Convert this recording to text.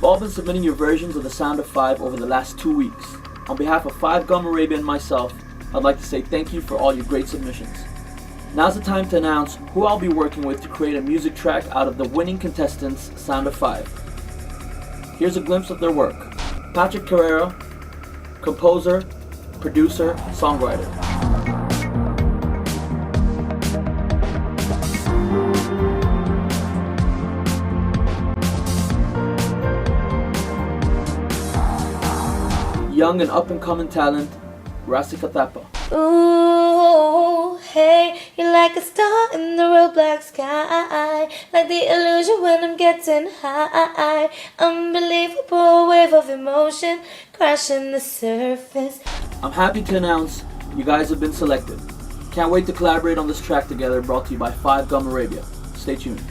You've all been submitting your versions of the Sound of Five over the last 2 weeks. On behalf of Five Gum Arabia and myself, I'd like to say thank you for all your great submissions. Now's the time to announce who I'll be working with to create a music track out of the winning contestants' Sound of Five. Here's a glimpse of their work. Patrick Carrera, composer, producer, songwriter. Young and up-and-coming talent, Rasika. Ooh, hey, you're like a star in the real black sky, like the illusion when I'm getting high. Unbelievable wave of emotion crashing the surface. I'm happy to announce you guys have been selected. Can't wait to collaborate on this track together, brought to you by Five Gum Arabia. Stay tuned.